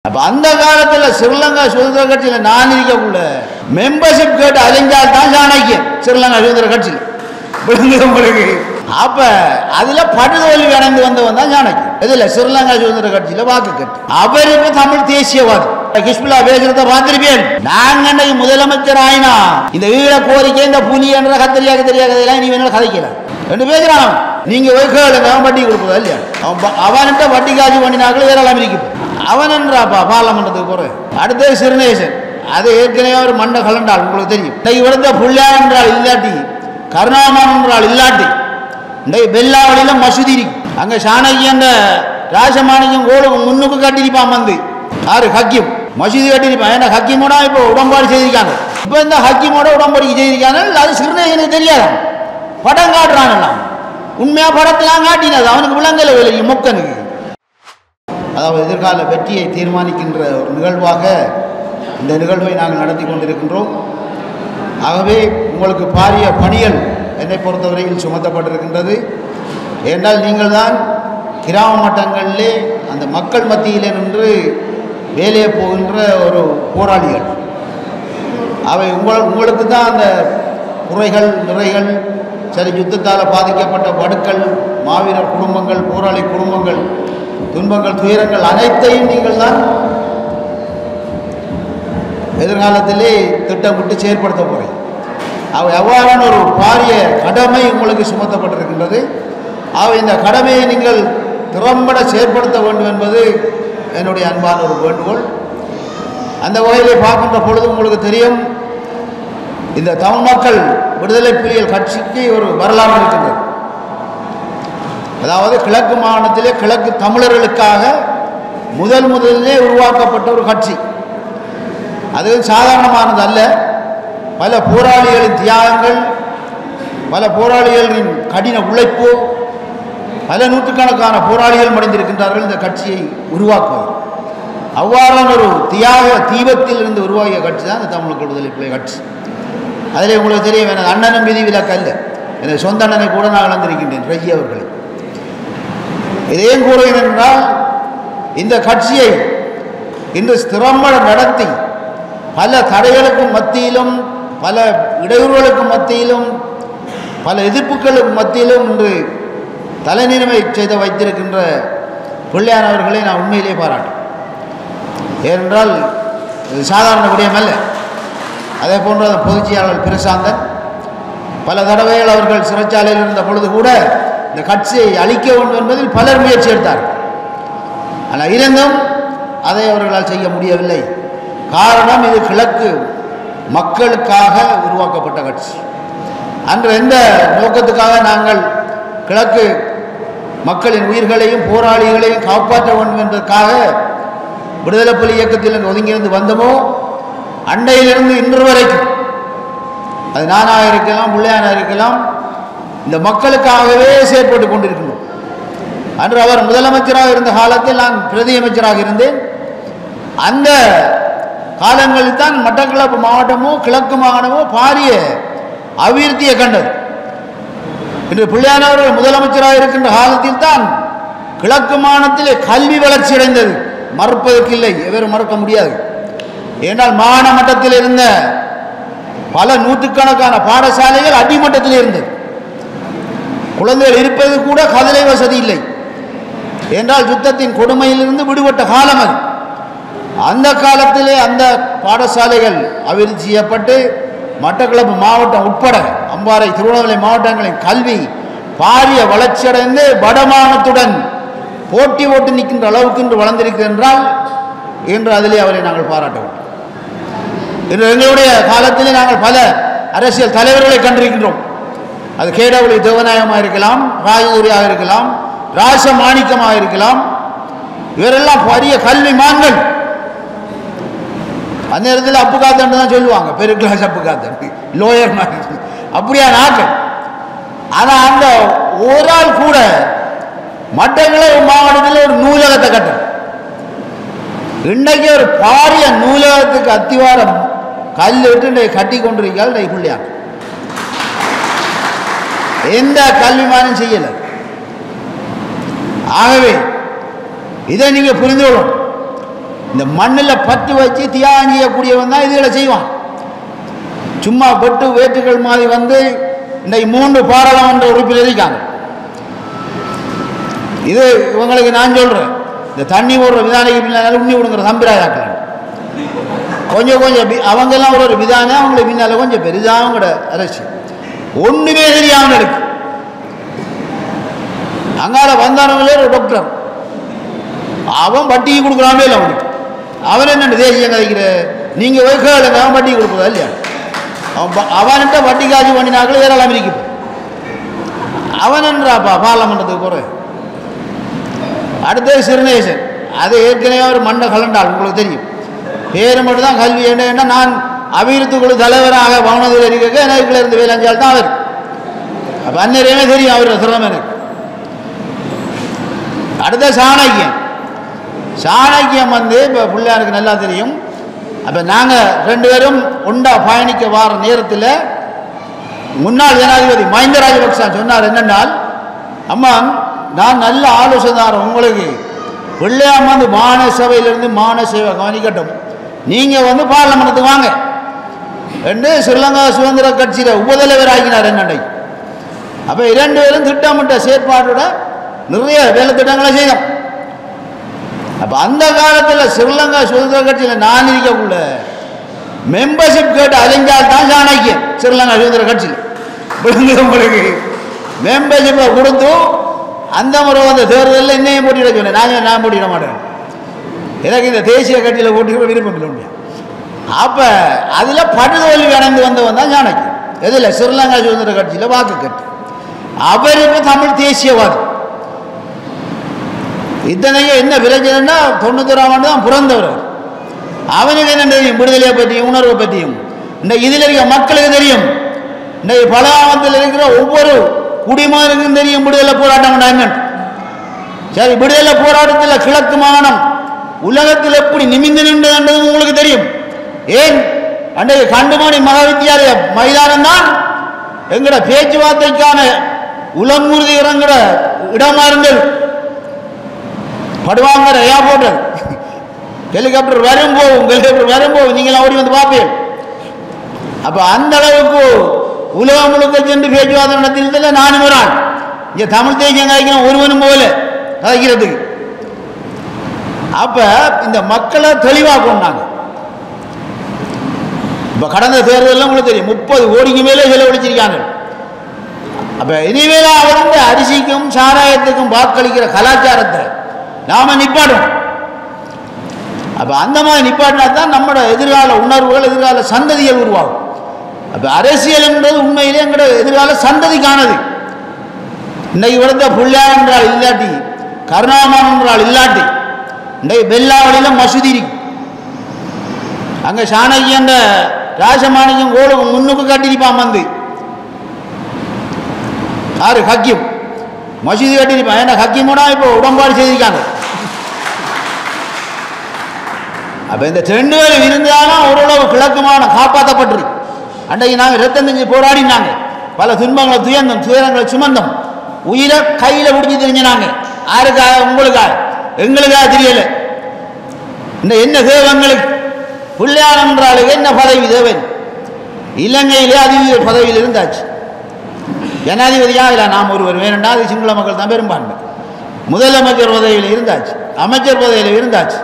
அப்போ அந்த காலத்தில் ஸ்ரீலங்கா சுதந்திர கட்சியில் நான் இருக்கக்குள்ள மெம்பர்ஷிப் கேட்டு அலைஞ்சால் தான் சாணக்கியம் ஸ்ரீலங்கா சுதந்திர கட்சியில் உங்களுக்கு. அப்போ அதில் படுதோல்வி அடைந்து வந்தவன் தான் சாணக்கியம். இதில் ஸ்ரீலங்கா சுதந்திர கட்சியில் வாக்கு கேட்டு அவர் இப்போ தமிழ் தேசியவாதி. கிஷ்மிலா பேசுறத பார்த்திருப்பேன். நாங்க முதலமைச்சர் ஆயினா இந்த ஈழ கோரிக்கை இந்த புலி என்ற கத்திரியாக தெரியாதெல்லாம் நீ வேணாலும் கதைக்கலாம் ரெண்டு பேசுறான். நீங்க கேளுங்க வட்டி கொடுப்பதா இல்லையா? அவன்கிட்ட வட்டி காட்சி பண்ணினாக்கள் ஏராளம் இருக்கு. அவன் என்றாப்பா பார்லமெண்டத்துக்கு போற. அடுத்தது சிறுநேசன். அது ஏற்கனவே ஒரு மண்ணை கலண்டால் உங்களுக்கு தெரியும். இன்றைக்கு விழுந்த புள்ளியா என்றால் இல்லாட்டி கருணாமன் என்றால் இல்லாட்டி இன்றைக்கு பெல்லாவளியில மசூதி இருக்கு. அங்க சாணக்கியன்ற ராசமாணிக்கம் கோளுக்கு முன்னுக்கு கட்டிருப்பான் வந்து யாரு ஹக்கீம் மசூதி கட்டிருப்பான். ஏன்னா ஹக்கீமோட இப்போ உடம்பாடு செய்திருக்காங்க. இப்போ இந்த ஹக்கீமோட உடம்பாடு செய்திருக்காங்க. அது சிறுநேசனுக்கு தெரியாது. படம் காட்டுறான். உண்மையா படத்தெல்லாம் காட்டினது அவனுக்கு விளங்கல வேலை மொக்கனுக்கு. அதாவது எதிர்கால வெற்றியை தீர்மானிக்கின்ற ஒரு நிகழ்வாக இந்த நிகழ்வை நாங்கள் நடத்தி கொண்டிருக்கின்றோம். ஆகவே உங்களுக்கு பாரிய பணிகள் என்னை பொறுத்தவரையில் சுமத்தப்பட்டிருக்கின்றது. ஏனென்றால் நீங்கள் தான் கிராம மட்டங்களிலே அந்த மக்கள் மத்தியிலே நின்று வேலையை போகின்ற ஒரு போராளிகள். அவை உங்களுக்கு தான் அந்த குறைகள் நிறைகள் சரி யுத்தத்தால் பாதிக்கப்பட்ட வடுக்கள் மாவீரர் குடும்பங்கள் போராளி குடும்பங்கள் துன்பங்கள் துயரங்கள் அனைத்தையும் நீங்கள் தான் எதிர்காலத்திலே திட்டமிட்டு செயற்படுத்த போகிறேன். அவை எவ்வாறான ஒரு பாரிய கடமை உங்களுக்கு சுமத்தப்பட்டிருக்கின்றது. அவை இந்த கடமையை நீங்கள் திறம்பட செயற்படுத்த வேண்டும் என்பது என்னுடைய அன்பான ஒரு வேண்டுகோள். அந்த வகையிலே பார்க்கின்ற பொழுது உங்களுக்கு தெரியும், இந்த தமிழ் மக்கள் விடுதலை புலிகள் கட்சிக்கு ஒரு வரலாறு இருக்கின்றது. அதாவது கிழக்கு மாகாணத்திலே கிழக்கு தமிழர்களுக்காக முதலிலே உருவாக்கப்பட்ட ஒரு கட்சி. அது சாதாரணமானது அல்ல. பல போராளிகளின் தியாகங்கள், பல போராளிகளின் கடின உழைப்பு, பல நூற்றுக்கணக்கான போராளிகள் மடிந்திருக்கின்றார்கள் இந்த கட்சியை உருவாக்குவது. அவ்வாறான ஒரு தியாக தீபத்தில் இருந்து உருவாகிய கட்சி தான் இந்த தமிழ் மக்கள் விடுதலை புலிகள் கட்சி. அதிலே உங்களுக்கு தெரியும், எனது அண்ணனும் விதி விலக்கு அல்ல. எனது சொந்த அண்ணனை கூட நான் இழந்திருக்கின்றேன் ரஜி அவர்களை. இதையும் கூறுகிறேன் என்றால் இந்த கட்சியை இன்று திறம்பட நடத்தி பல தடைகளுக்கும் மத்தியிலும் பல இடையூறுகளுக்கும் மத்தியிலும் பல எதிர்ப்புகளுக்கு மத்தியிலும் இன்று தலைநிலைமை செய்து வைத்திருக்கின்ற பிள்ளையான் அவர்களை நான் உண்மையிலே பாராட்டேன். ஏனென்றால் இது சாதாரண விடயம் அல்ல. அதே போன்ற பொதுச் செயலாளர் பிரசாந்தன் பல தடவைகள் அவர்கள் சிறைச்சாலையில் இருந்த பொழுது கூட இந்த கட்சியை அழிக்க வேண்டும் என்பதில் பலர் முயற்சி எடுத்தார்கள். ஆனால் இருந்தும் அதை அவர்களால் செய்ய முடியவில்லை. காரணம், இது கிழக்கு மக்களுக்காக உருவாக்கப்பட்ட கட்சி. அன்று எந்த நோக்கத்துக்காக நாங்கள் கிழக்கு மக்களின் உயிர்களையும் போராளிகளையும் காப்பாற்ற வேண்டும் என்பதற்காக விடுதலை புலி இயக்கத்தில் ஒதுங்கியிருந்து வந்தோமோ, அண்டையிலிருந்து இன்று வரைக்கும் அது நானாக இருக்கலாம் பிள்ளையானாக இருக்கலாம், இந்த மக்களுக்காகவே செயற்பட்டு கொண்டிருக்கின்றோம். அன்று அவர் முதலமைச்சராக இருந்த காலத்தில் நான் பிரதி அமைச்சராக இருந்தேன். அந்த காலங்களில் தான் மட்டக்களப்பு மாவட்டமோ கிழக்கு மாகாணமோ பாரிய அபிவிருத்தியை கண்டது. இன்று பிள்ளையானவர்கள் முதலமைச்சராக இருக்கின்ற காலத்தில் தான் கிழக்கு மாகாணத்திலே கல்வி வளர்ச்சி அடைந்தது. மறுப்பதற்கு இல்லை, எவரும் மறுக்க முடியாது. ஏனால் மாகாண மட்டத்தில் இருந்த பல நூற்றுக்கணக்கான பாடசாலைகள் அடிமட்டத்தில் இருந்தது. குழந்தைகள் இருப்பது கூட கதிரை வசதி இல்லை. என்றால் யுத்தத்தின் கொடுமையிலிருந்து விடுபட்ட காலம் அது. அந்த காலத்திலே அந்த பாடசாலைகள் அபிவிருத்தி செய்யப்பட்டு மட்டக்களப்பு மாவட்டம் உட்பட அம்பாறை திருவண்ணாமலை மாவட்டங்களின் கல்வி பாரிய வளர்ச்சியடைந்து வடமானத்துடன் போட்டி ஓட்டு நிற்கின்ற அளவுக்கு இன்று வளர்ந்திருக்கிறது என்றால் இன்று அதிலே அவரை நாங்கள் பாராட்டுவோம். இன்று எங்களுடைய காலத்திலே நாங்கள் பல அரசியல் தலைவர்களை கண்டிருக்கின்றோம். அது கேடவழி தேவநாயகமாக இருக்கலாம், ராஜதுரியாக இருக்கலாம், ராசமாணிக்கமாக இருக்கலாம். இவரெல்லாம் பெரிய கல்விமான்கள். அந்த நேரத்தில் அப்பு காத்தன்னு தான் சொல்லுவாங்க, பெரு கிளாஸ் அப்பு காத்தன், லோயர் அப்படியா நாட்கள். ஆனால் அந்த ஒரு ஆள் கூட மட்டக்களப்பு மாவட்டத்தில் ஒரு நூலகத்தை கட்டணும். இன்றைக்கு ஒரு பாரிய நூலகத்துக்கு அத்திவாரம் கல் விட்டு இன்றைக்கு கட்டி கொண்டிருக்கால் பிள்ளையாங்க. எந்த கல்விமானும் செய்யலை. ஆகவே இதை நீங்கள் புரிந்து கொள்ளணும். இந்த மண்ணில் பற்று வச்சு தியாகம் செய்யக்கூடியவன் தான் இதுகளை செய்வான். சும்மா வெட்டு வேட்டுகள் மாதிரி வந்து இன்றைக்கு 3 பாராளுமன்ற உறுப்பினர் இருக்காங்க. இது இவங்களுக்கு நான் சொல்கிறேன், இந்த தண்ணி போடுற விதானைக்கு பின்னால் உண்ணி விடுங்கிற சம்பிராயாக்கள் கொஞ்சம் அவங்கெல்லாம் ஒரு விதானே அவங்களுக்கு பின்னால் கொஞ்சம் பெரிதாக அவங்களோட அரசு ஒன்றுமே தெரியாமல் இருக்கு. அங்கால வந்தானவங்களே ஒரு டாக்டர், அவன் வட்டிக்கு கொடுக்குறாமே இல்லை அவனுக்கு. அவன் என்ன தேசியம் கதைக்கிற நீங்கள் வைக்கலுங்க, அவன் வட்டி கொடுக்குறதா இல்லையா? அவன்கிட்ட வட்டி காட்சி பண்ணினாக்கள் ஏராளம் இருக்கு. அவன் என்றாப்பா பார்லமெண்டத்துக்கு போகிறேன். அடுத்தது சிறுநேசன், அது ஏற்கனவே ஒரு மண்ணை கலண்டால் உங்களுக்கு தெரியும். பேர் மட்டும் தான் கல்வி என்ன. நான் அபிவிருத்திக்குழு தலைவராக பவனத்தில் இருக்க எனக்கு இருந்து வேலைஞ்சால் தான் அவர். அப்போ அந்நேரமே தெரியும் அவரோட சிரமம் எனக்கு. அடுத்த சாணக்கியம் வந்து இப்போ பிள்ளையாருக்கு நல்லா தெரியும். அப்போ நாங்கள் 2 பேரும் ஒண்டா பயணிக்க வார நேரத்தில் முன்னாள் ஜனாதிபதி மஹிந்த ராஜபக்ச சொன்னார் என்னென்னால், அம்மா நான் நல்ல ஆலோசனை உங்களுக்கு, பிள்ளையாம் வந்து மாநில சபையிலிருந்து மாநில சேவை கவனிக்கட்டும், நீங்கள் வந்து பார்லமெண்ட்டுக்கு வாங்க என்று ஸ்ரீலங்கா சுதந்திர கட்சியில் உபதலைவர் ஆகினார் என்னண்டை. அப்போ 2 பேரும் திட்டமிட்ட செயற்பாட்டோட நிறைய வேலை திட்டங்களை செய்தோம். அப்போ அந்த காலத்தில் ஸ்ரீலங்கா சுதந்திர கட்சியில் நான் இருக்கக்குள்ள மெம்பர்ஷிப் கேட்டு அலைஞ்சால் தான் சாணக்கியம் ஸ்ரீலங்கா சுதந்திர கட்சியில் உங்களுக்கு மெம்பர்ஷிப்பை கொடுத்து அந்த முறை வந்த தேர்தலில் என்னையும் போட்டியிட சொன்னேன். நான் போட்டியிட மாட்டேன், எனக்கு இந்த தேசிய கட்சியில் போட்டியிட விருப்பம் இல்லை முடியும். அப்போ அதில் படுதோல்வி அடைந்து வந்தவன் தான் சாணக்கியம். எதில்? ஸ்ரீலங்கா சுதந்திர கட்சியில் வாக்கு கட்டு. அவர் இப்போ தமிழ் தேசியவாதி. இத்தனையும் என்ன பிரச்சனைன்னா 91ஆம் ஆண்டு தான் பிறந்தவர். அவனுக்கு என்ன தெரியும்? விடுதலையை பற்றியும் உணர்வை பற்றியும் இந்த இதில் இருக்க மக்களுக்கு தெரியும். இந்த பலகாமத்தில் இருக்கிற ஒவ்வொரு குடிமகனுக்கும் தெரியும் விடுதலை போராட்டம் என்னன்னு. சரி, விடுதலை போராட்டத்தில் கிழக்கு மாகாணம் உலகத்தில் எப்படி நிமிந்து நின்றது உங்களுக்கு தெரியும். ஏன் அன்றைய கண்டுமணி மகாவித்தியாலய மைதானம் தான் எங்கட பேச்சுவார்த்தைக்கான உலங்கூர்தி இறங்குற இடமா இருந்தது. படுவாங்கிற ஏர்போர்ட் ஹெலிகாப்டர் வரும்போது நீங்களாம் ஓடி வந்து பார்ப்பீர்கள். அப்போ அந்த அளவுக்கு உலகம் முழுக்க சென்று பேச்சுவார்த்தை நடத்தினதில் நானும் ஒரு ஆள். இங்கே தமிழ் தேசியம் கதைக்கணும் ஒருவனும் போல கதைக்கிறதுக்கு. அப்போ இந்த மக்களை தெளிவாக கொண்டாங்க. இப்போ கடந்த தேர்தலில் உங்களுக்கு தெரியும் 30 கோடிக்கு மேலே செலவழிச்சிருக்காங்க. அப்போ இனிமேலாவது அரிசிக்கும் சாராயத்துக்கும் வாக்களிக்கிற கலாச்சாரத்தை நாம நிப்பாடும். அப்போ அந்த மாதிரி நிப்பாட்டினா தான் நம்மளோட எதிர்கால உணர்வுகள், எதிர்கால சந்ததிகள் உருவாகும். அப்போ அரசியல் என்பது உண்மையிலே எங்களோட எதிர்கால சந்ததிக்கானது. இன்றைக்கு வளர்ந்த பிள்ளையார் என்றால் இல்லாட்டி, கருணாமன் என்றால் இல்லாட்டி, இன்றைக்கு பெல்லாவளியில் மசூதி இருக்கு. அங்கே சாணக்கியன்ற ராசமாணிக்கம் கோடு முன்னுக்கு கட்டிருப்பான் வந்து யாரு? ஹக்கீம் மசூதி கட்டிருப்பான். ஏன்னா ஹக்கீமோட இப்போ உடன்பாடு செய்திருக்காங்க. அப்போ இந்த 2 பேரும் இருந்தாலும் ஓரளவு கிழக்குமான காப்பாற்றப்பட்டிருக்கு. அன்றைக்கு நாங்கள் ரத்தம் செஞ்சு போராடினாங்க. பல துன்பங்களை துயரங்களை சுமந்தோம். உயிரை கையில் பிடிச்சி தெரிஞ்சினாங்க. யாருக்காக? உங்களுக்காக, எங்களுக்காக தெரியலை. இந்த என்ன தேவங்களுக்கு பிள்ளையார் என்றாலுக்கு என்ன பதவி தேவன்? இலங்கையிலே அதிபர் பதவியில் இருந்தாச்சு. ஜனாதிபதியாக இல்லை, நாம் ஒருவர் வேணும்னா அது சிங்கள மக்கள் தான் பெரும்பான்மை. முதலமைச்சர் பதவியில் இருந்தாச்சு, அமைச்சர் பதவியில் இருந்தாச்சு.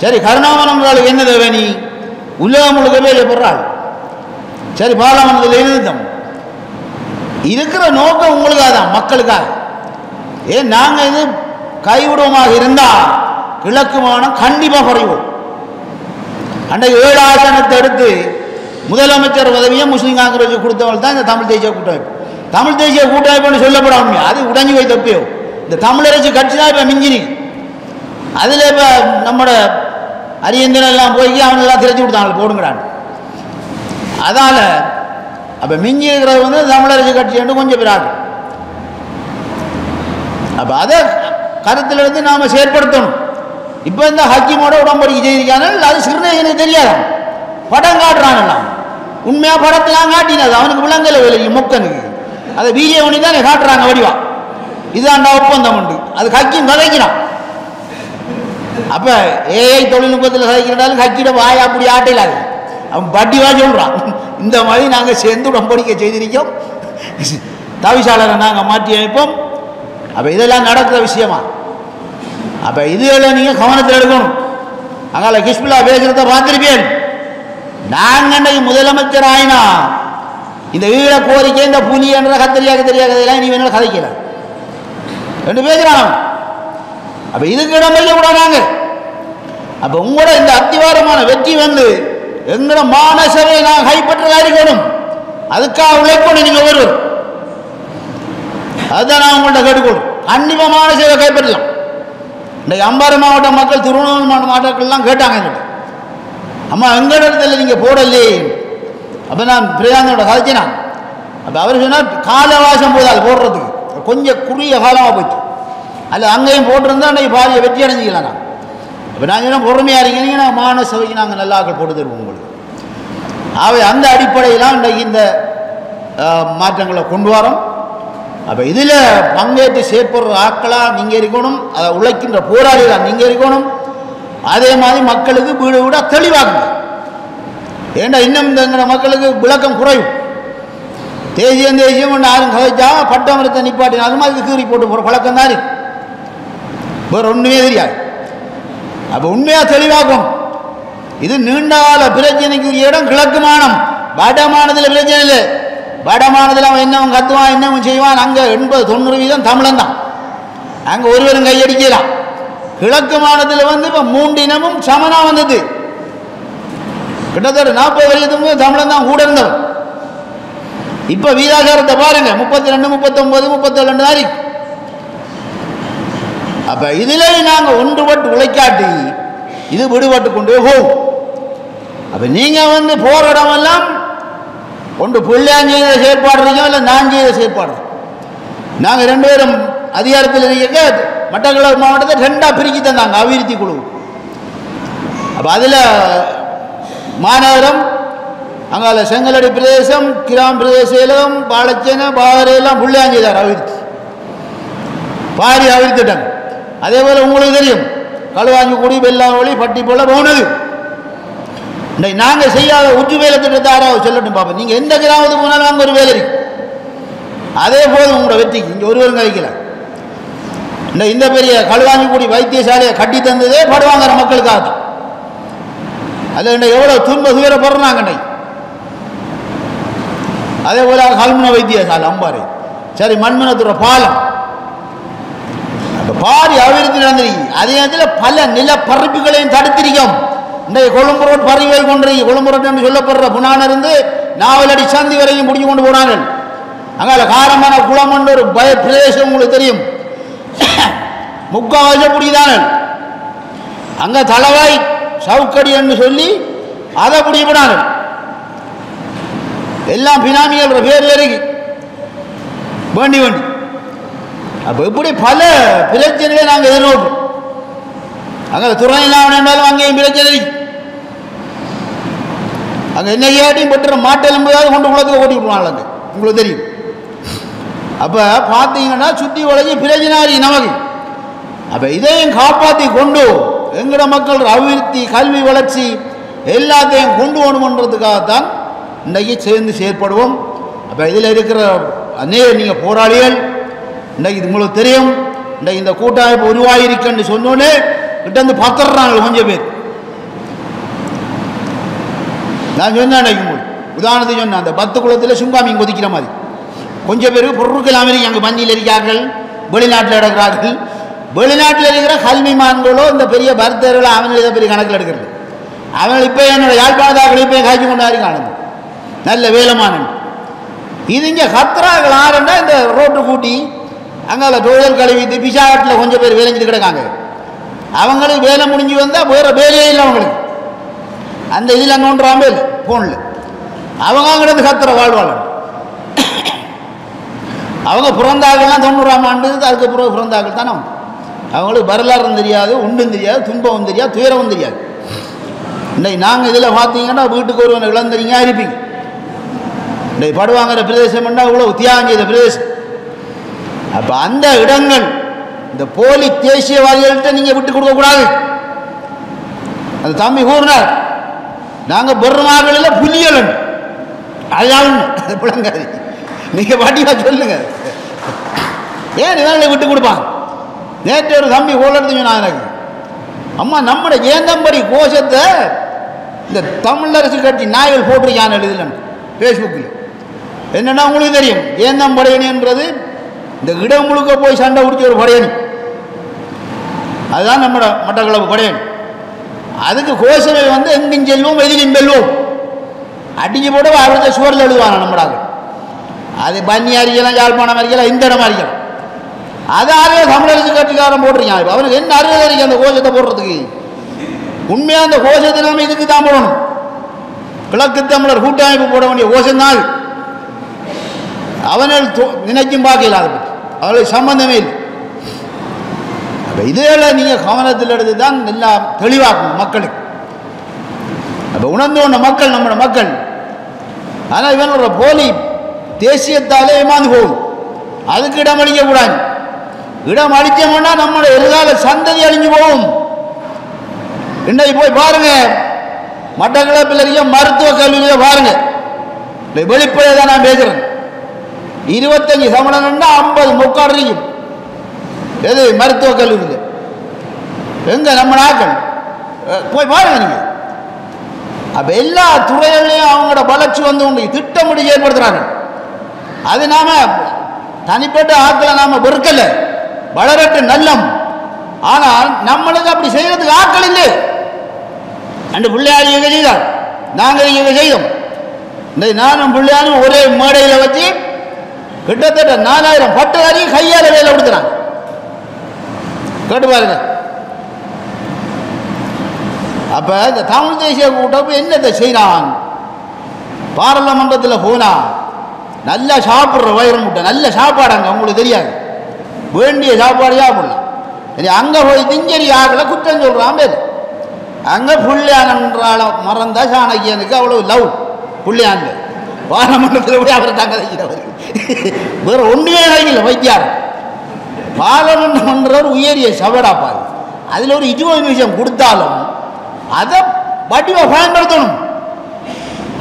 சரி, கருணாமன் என்றாலுக்கு என்ன தேவனி? உலகம் முழுக்கவே போடுறாள். சரி, பாராளுமன்றத்தில் இருந்தோம். இருக்கிற நோக்கம் உங்களுக்காக தான், மக்களுக்காக. ஏன் நாங்கள் இது கைவிடுவமாக இருந்தால் கிழக்கு மாகாணம் கண்டிப்பாக குறைவோம். அன்றைக்கு 7 ஆசனத்தை எடுத்து முதலமைச்சர் பதவியை முஸ்லீம் காங்கிரஸ் கொடுத்தவர்கள் தான் இந்த தமிழ் தேசிய கூட்டமைப்பு. தமிழ் தேசிய கூட்டமைப்புன்னு சொல்லப்படாம அது உடஞ்சி போய் தப்பியோ. இந்த தமிழரசு கட்சி தான் இப்போ மிஞ்சினி. அதில் இப்போ நம்மளோட அரியந்திரன் எல்லாம் போய் அவனெல்லாம் திரைச்சி கொடுத்தாங்க போடுங்கிறான். அதால் அப்போ மிஞ்சி இருக்கிறது வந்து தமிழரசு கட்சி என்று கொஞ்சம் பிராடு. அப்போ அதை கருத்தில் இருந்து நாம் செயற்படுத்தணும். இப்போ இந்த ஹக்கீமோட உடம்படிக்கை செய்திருக்காங்க. அது சிறுநேசனுக்கு தெரியாது, படம் காட்டுறாங்கலாம். உண்மையாக படத்தெல்லாம் காட்டினது அவனுக்கு விளங்கலை வேலை மொக்கனுக்கு. அதை வீடியோ பண்ணி தான் காட்டுறாங்க வடிவா. இதாண்டா ஒப்பந்தம் உண்டு. அது ஹக்கீம் கதைக்கிறான். அப்போ ஏஐ தொழில்நுட்பத்தில் கதைக்கிறாலும் கட்சியிட வாய் அப்படி ஆட்டையிலாது அவன் பட்டிவா சொல்கிறான். இந்த மாதிரி நாங்கள் சேர்ந்து உடன்படிக்கை செய்திருக்கோம், தவிசாளரை நாங்கள் மாற்றி அமைப்போம். அப்போ இதெல்லாம் நடக்கிற விஷயமா? அப்போ இதுகளை நீங்கள் கவனத்தில் எடுக்கணும். அங்கால கிஸ்மில்லா பேசுகிறத பார்த்துருப்பேன். நாங்கள் முதலமைச்சர் ஆயினா இந்த வீட கோரிக்கை இந்த புலி என்ற கத்திரியாக தெரியாதெல்லாம் நீ வேணாலும் கதைக்கல ரெண்டு பேசுகிறான். அப்போ இதுக்கு இடம் வைக்க கூட நாங்கள். அப்போ உங்களோட இந்த அத்திவாரமான வெற்றி வந்து எங்களோட மாநசபையை நான் கைப்பற்ற இருக்கணும். அதுக்காக உழைக்கணும் நீங்கள் ஒருவர். அதுதான் நான் உங்கள்கிட்ட கேட்டுக்கொள்ளும். கண்டிப்பாக மாநசபையை கைப்பற்றலாம். இன்றைக்கு அம்பாறை மாவட்ட மக்கள், திருவண்ணாமலை மாவட்ட மாவட்டங்கள்லாம் கேட்டாங்க என்கிட்ட, அம்மா எங்கள் இடத்துல நீங்கள் போடலே. அப்போ நான் பிரயாந்தோட கதைச்சினான். அப்போ அவர் சொன்னால் காலவாசம் போது அது போடுறதுக்கு கொஞ்சம் குறுகிய காலமாக போச்சு. அல்ல அங்கேயும் போட்டிருந்தா அன்றைக்கு பாதியை வெற்றி அடைஞ்சிக்கலாம். நான் இப்போ நான் சொன்னால் பொறுமையாக இருக்கீங்க, நான் மாநசபைக்கு நாங்கள் நல்லாக்கள் போட்டு தருவோம் உங்களுக்கு. அவை அந்த அடிப்படையிலாம் இன்றைக்கு இந்த மாற்றங்களை கொண்டு வரோம். அப்போ இதில் பங்கேற்று செயற்படுற ஆட்களாக நீங்கள் இருக்கணும், அதை உழைக்கின்ற போராளிகளாக நீங்கள் இருக்கணும். அதே மாதிரி மக்களுக்கு வீடு வீட தெளிவாகுங்க. ஏன்னா இன்னும் இந்த மக்களுக்கு விளக்கம் குறையும். தேசியம் ஒன்று யாரும் கதைச்சா பட்டமரத்தை நிப்பாட்டினா அது மாதிரி கீறி போட்டு போகிற பழக்கம் தான் இருக்கு. வேறு ஒன்றுமே தெரியாது. அப்போ உண்மையாக தெளிவாகும். இது நீண்டகால பிரச்சனைக்குரிய இடம் கிழக்கு மாநிலம். வட மாநிலத்தில் பிரச்சனை இல்லை. வட மாநிலத்தில் அவன் என்னவன் கத்துவான், என்னவன் செய்வான். அங்கே 80-90% தமிழன் தான். அங்கே ஒருவரும் கையடிக்கலாம். கிழக்கு மாநிலத்தில் வந்து இப்போ 3 இனமும் சமனாக வந்தது. கிட்டத்தட்ட 40 வயதுக்கு தமிழன் தான் கூட இருந்தவன். இப்போ வீதாசாரத்தை பாருங்க, 32, 39, 32 தான் இருக்கு. அப்போ இதில் நாங்கள் ஒன்றுபட்டு உழைக்காட்டி இது விடுபட்டு கொண்டே போகும். அப்போ நீங்கள் வந்து போகிற இடமெல்லாம் ஒன்று பிள்ளையான் செய்த செயற்பாடு இருக்கோம், இல்லை நான் செய்த செயற்பாடு. நாங்கள் 2 பேரும் அதிகாரத்தில் இருக்க மட்டக்களப்பு மாவட்டத்தை 2ஆக பிரிக்கி தந்தாங்க அபிவிருத்தி குழு. அப்போ அதில் மாநகரம், அங்கால செங்கலடி பிரதேசம், கிராம பிரதேசம், பாலச்சேனை, பாகரையெல்லாம் பிள்ளையான் செய்தார் அபிவிருத்தி, பாரி அபிவிருத்திட்டாங்க. அதே போல் உங்களுக்கு தெரியும் களுவாஞ்சிக்குடி, வெள்ளாவளி, பட்டி போல போனது. நாங்கள் செய்யாத உச்சி வேலை திட்டத்தை யாராவது சொல்லட்டும் பார்ப்போம். நீங்கள் எந்த கிராமத்துக்கு போனாலும் அங்கே ஒரு வேலை இருக்கு. அதே போது உங்களோட வெற்றிக்கு இங்கே ஒருவரும் கழிக்கல. இந்த பெரிய களுவாஞ்சிக்குடி வைத்தியசாலையை கட்டி தந்ததே படுவாங்கிற மக்களுக்காக தான். அதில் எவ்வளோ துன்ப துயரப்படுறாங்க. அதே போல கல்முனை வைத்தியசாலை அம்பாறை, சரி மண்மனத்துற பாலம், பாரி அபிவிருத்தி நடந்திருக்கு. அதே நேரத்தில் பல நிலப்பரப்புகளையும் தடுத்திருக்கோம். இன்றைக்கு கொழும்பு ரோட் பறிவை கொண்டிருக்கு. கொழும்பு ரோட் என்று சொல்லப்படுற புனானிருந்து நாவலடி சந்தி வரையும் பிடிச்சி கொண்டு போனார்கள். அங்கால காரமான குளம் என்ற ஒரு பய பிரதேசம் உங்களுக்கு தெரியும், முக்காவாசி பிடிக்கிறார்கள். அங்கே தளவாய் சவுக்கடி என்று சொல்லி அதை பிடிக்கிறார்கள். எல்லாம் பினாமிகள் பேரில் இருக்கு, வேண்டி வேண்டி. அப்போ இப்படி பல பிரச்சனைகளை நாங்கள் எதிர்நோக்கும். அங்கே துறை இல்லாமல் என்றாலும் அங்கேயும் பிரச்சனை இருக்கு. அங்கே என்ன ஏட்டியும் பெற்ற மாட்டெலும்புதாவது கொண்டு குளத்துக்கு ஓட்டி விடுவாங்க, உங்களுக்கு தெரியும். அப்போ பார்த்தீங்கன்னா சுற்றி உலகி பிரச்சனை நமக்கு. அப்போ இதையும் காப்பாற்றி கொண்டு எங்கட மக்கள் அபிவிருத்தி, கல்வி வளர்ச்சி எல்லாத்தையும் கொண்டு வரணுன்றதுக்காகத்தான் இன்றைக்கு சேர்ந்து செயற்படுவோம். அப்போ இதில் இருக்கிற நீங்கள் போராளிகள் இன்றைக்கு உங்களுக்கு தெரியும். இன்றைக்கு இந்த கூட்டமைப்பு உருவாகிருக்குன்னு சொன்னோன்னே கிட்ட வந்து பார்த்துடுறாங்க கொஞ்சம் பேர். நான் சொன்னேன் உங்களுக்கு உதாரணத்துக்கு சொன்னேன், அந்த 10 குளத்தில் சுங்காமீன் கொதிக்கிற மாதிரி கொஞ்சம் பேருக்கு பொருட்கள் அமெரிக்கா அங்கே பந்தியில் இருக்கிறார்கள், வெளிநாட்டில் எடுக்கிறார்கள். வெளிநாட்டில் இருக்கிற கல்விமான்களோ இந்த பெரிய பர்த்தர்களோ அவங்களை இதை பெரிய கணக்கில் எடுக்கிறது. அவர்கள் இப்போ என்னோட யாழ்ப்பாணத்தாக்கள் இப்போ காய்ச்சி கொண்டாரு காணுது நல்ல வேலமானன். இது இங்கே கத்துறார்கள் ஆறுன்னா இந்த ரோட்டு கூட்டி அங்கே தொழில் கழுவிட்டு பிசாட்டில் கொஞ்சம் பேர் வேலைஞ்சிட்டு கிடக்காங்க. அவங்களுக்கு வேலை முடிஞ்சு வந்தால் வேறு வேலையே இல்லை அவங்களுக்கு. அந்த இதில் நோன்றாமே இல்லை ஃபோனில் அவங்க அங்கிருந்து கத்துற வாழ்வாளன். அவங்க பிறந்தாக்கள்லாம் 90ஆம் ஆண்டு, அதுக்கு பிறகு பிறந்தாக்கள் தானே அவங்களுக்கு வரலாறும் தெரியாது, ஒன்றும் தெரியாது, துன்பமும் தெரியாது, துயரமும் தெரியாது. இன்னைக்கு நாங்கள் இதில் பார்த்தீங்கன்னா வீட்டுக்கு ஒருவனை இழந்தறிங்க இருப்பீங்க. இன்னைக்கு படுவாங்கிற பிரதேசம்னா இவ்வளோ தியாகம் செய்த பிரதேசம். அப்போ அந்த இடங்கள் இந்த போலி தேசியவாதிகள்கிட்ட நீங்கள் விட்டு கொடுக்கக்கூடாது. அந்த தம்பி கூறினார், நாங்கள் பெருமாகளில் புலிகள் அதுதான் பிள்ளைங்காது. நீங்கள் பாட்டியா சொல்லுங்க, ஏன் இவங்களை விட்டு கொடுப்பாங்க? நேற்று ஒரு தம்பி கோலத்து நான் எனக்கு, அம்மா நம்மட ஏந்தம்படி கோஷத்தை இந்த தமிழரசு கட்சி நாய்கள் போட்டிருக்கான் எழுதலன்னு ஃபேஸ்புக்கில். என்னென்னா உங்களுக்கு தெரியும், ஏந்தம் படையணின்றது இந்த இடம் முழுக்க போய் சண்டை பிடிச்ச ஒரு படையணி, அதுதான் நம்மட மட்டக்களப்பு படையணி. அதுக்கு கோஷமே வந்து எங்கும் செல்வோம் எதிலும் வெல்வோம் அடிஞ்சு போட்டு அவர்கிட்ட சுவரில் எழுதுவாங்க நம்மடாங்க. அது பன்னி அறிக்கலாம், யாழ்ப்பாணம் அறிக்கலாம், இந்த இடம் அறிக்கலாம். அதாவே தமிழரசு கட்சிக்காரன் போட்டிருக்கான். அவனுக்கு என்ன அருகதை இருக்கு அந்த கோஷத்தை போடுறதுக்கு? உண்மையாக அந்த கோஷத்தை நம்ம இதுக்கு தான் போடணும். கிழக்கு தமிழர் கூட்டமைப்பு போட வேண்டிய கோஷம்தான். அவனால் நினைக்கும் பார்க்கல, அதை பற்றி அவர்களுக்கு சம்பந்தமே இல்லை. அப்போ இதெல்லாம் நீங்கள் கவனத்தில் எடுத்து தான் எல்லாம் தெளிவாக்கணும் மக்களுக்கு. அப்போ உணர்ந்து கொண்ட மக்கள் நம்மளோட மக்கள். ஆனால் இவனோட போலி தேசியத்தாலே ஏமாந்து போகும். அதுக்கு இடம் அளிக்கக்கூடாது. இடம் அளித்தோம்னா நம்மளோட எதிர்கால சந்ததி அழிஞ்சு போகும். இன்றைக்கு போய் பாருங்க, மட்டக்களப்பில் இருக்க மருத்துவ கல்லூரியில் பாருங்க, வெளிப்படையாக தான் நான் பேசுகிறேன். 25 சம்பளம்னா 50 முக்காடு இருக்கும். எது மருத்துவ கல்லூரியில் எங்க நம்ம நாட்கள் போய் பாருங்க நீங்க. அப்போ எல்லா துறைகளையும் அவங்களோட வளர்ச்சி வந்து உண்டு திட்டமிட்டு ஏற்படுத்துறாங்க. அது நாம தனிப்பட்ட ஆட்களை நாம வெறுக்கல, வளரட்டு நல்லம். ஆனால் நம்மளுக்கு அப்படி செய்யறதுக்கு ஆட்கள் இல்லை. அந்த பிள்ளையார் இங்கே செய்தார், நாங்கள் இங்கே செய்தோம். இந்த நானும் பிள்ளையாரும் ஒரே மேடையில் வச்சு கிட்டத்தட்ட 4000 பட்டதாரி கையால் வேலை கொடுத்துறாங்க. கேட்டு பாருங்க. அப்போ இந்த தமிழ் தேசிய கூட்டம் என்னத்தை செய்யறான்? பாராளுமன்றத்தில் போனா நல்லா சாப்பிட்ற வயிறு முட்டை, நல்ல சாப்பாடாங்க, உங்களுக்கு தெரியாது, வேண்டிய சாப்பாடு சாப்பிடலாம். அங்கே போய் திஞ்சரி ஆகலை குற்றம் சொல்கிறான் பேர். அங்கே புள்ளியானன்றால மறந்தா சாணக்கியனுக்கு அவ்வளோ லவ் புள்ளியான் பாராளுமன்றத்தில் போய் அவரை தாங்க வைக்கிறவர் வேறு ஒன்றுமே கிடைக்கல. வைத்தியார் பாராளுமன்றம்ன்றவர் உயரிய சபடாப்பாரு. அதில் ஒரு 20 நிமிஷம் கொடுத்தாலும் அதை வடிவ பயன்படுத்தணும்.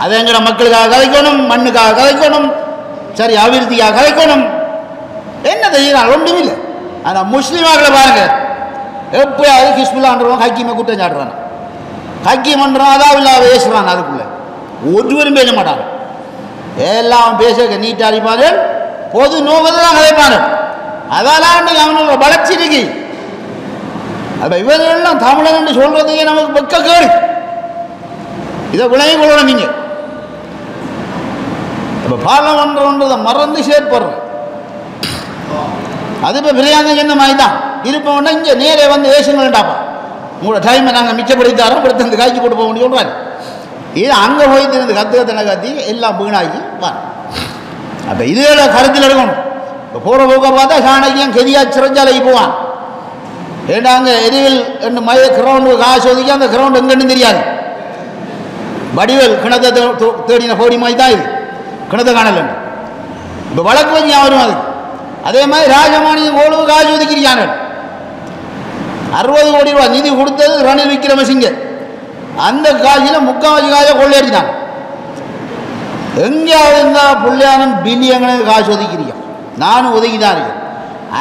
அதை எங்கட மக்களுக்காக கதைக்கணும், மண்ணுக்காக கதைக்கணும், சரி அபிவிருத்திக்காக கதைக்கணும். என்ன செய்யறான்? ஒன்றும் இல்லை. ஆனால் முஸ்லீமாக்களை பாருங்க, எப்பயாவது ஹிஸ்புல்லான்றவன் ஹக்கீமை குற்றம் சாட்டுறான், ஹக்கீம் பண்ணுறான், அதாவது பேசுகிறான். அதுக்குள்ள ஒருவரும் பேச மாட்டாங்க. எல்லாம் பேச நீட்டாக அடிப்பாங்க, பொது நோக்கத்தை தான் கதைப்பாங்க. அதெல்லாம் அவனோட வளர்ச்சி இருக்கு. அப்போ இவர்களெல்லாம் தமிழன் சொல்றதுக்கே நமக்கு வெக்க கேடு. இதை விளங்கி கொள்ளணும் நீங்க. இப்போ பாராளுமன்றதை மறந்து செயற்படுறோம். அது இப்போ பிரியாணி என்ன மாதிரி தான் இருப்போம்னா இங்கே நேரே வந்து ஏசுங்க வேண்டாப்பா, உங்களோட டைமை நாங்கள் மிச்சப்படுத்தாரோம், படுத்து காய்ச்சி போட்டு போக முடியும் சொல்கிறாங்க. இது அங்கே போய் இருந்து கத்துக்கத்தனை கத்தி எல்லாம் வீணாக்கி வா. அப்போ இதுகளை கருத்தில் எடுக்கணும். இப்போ போகிற போக்க பார்த்தா சாணக்கியம் கெதியா சிறஞ்சாலைக்கு போவான். ஏன்னா அங்கே எரிவில் ரெண்டு மைய கிரவுண்டு காசு ஒதுக்கி அந்த கிரவுண்டு எங்கன்னு தெரியாது. வடிவேல் கிணத்தை தேடின கோடி மாதிரி தான் இது, கிணத்தை காணல. இப்போ வழக்கு வச்சு வரும். அது அதே மாதிரி ராஜமானியம் கோளுக்கு காசு ஒதுக்கிறாங்க. 60 கோடி ரூபாய் நிதி கொடுத்தது ரணில் விக்ரமசிங்க. அந்த காசில் முக்கால்வாசி காசை கொள்ளையடித்தாங்க. எங்கேயாவது இருந்தால் புள்ளியானம் பில்லியன் காசு ஒதுக்கிறீங்க. நானும் ஒதுக்கிதான் இருக்கேன்.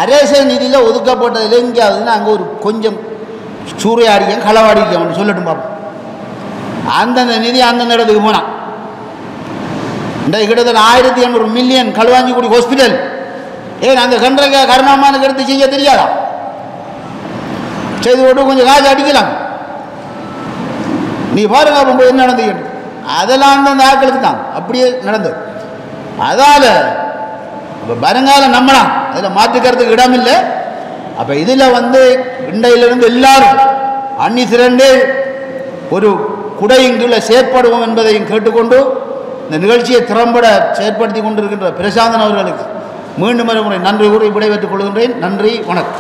அரச நிதியில் ஒதுக்கப்பட்டதில் எங்கேயாவதுன்னா அங்கே ஒரு கொஞ்சம் சூறையாடிக்கன் களவாடிக்கன்னு சொல்லட்டும் பார்ப்போம். அந்தந்த நிதி அந்தந்த இடத்துக்கு போனான். இந்த கிட்டத்தட்ட 1800 மில்லியன் களுவாஞ்சிக்குடி ஹாஸ்பிட்டல். ஏன் அந்த கன்றக்க கருணாமானுக்கு எடுத்து செய்ய தெரியாதா? செய்து போட்டு கொஞ்சம் காசு அடிக்கலாம். நீ பாருங்க அப்போ என்ன நடந்து, அதெல்லாம் அந்தந்த ஆட்களுக்கு தான் அப்படியே நடந்தது. அதால் இப்போ வருங்காலம் நம்பலாம், அதில் மாற்றுக்கிறதுக்கு இடம் இல்லை. அப்போ இதில் வந்து இண்டையிலிருந்து எல்லாரும் அன்னி திரண்டு ஒரு குடையின் கீழே செயற்படுவோம் என்பதையும் கேட்டுக்கொண்டு இந்த நிகழ்ச்சியை திறம்பட செயற்படுத்தி கொண்டிருக்கின்ற பிரசாந்தன் அவர்களுக்கு மீண்டும் ஒரு முறை நன்றி கூறி விடைபெற்றுக் கொள்கின்றேன். நன்றி, வணக்கம்.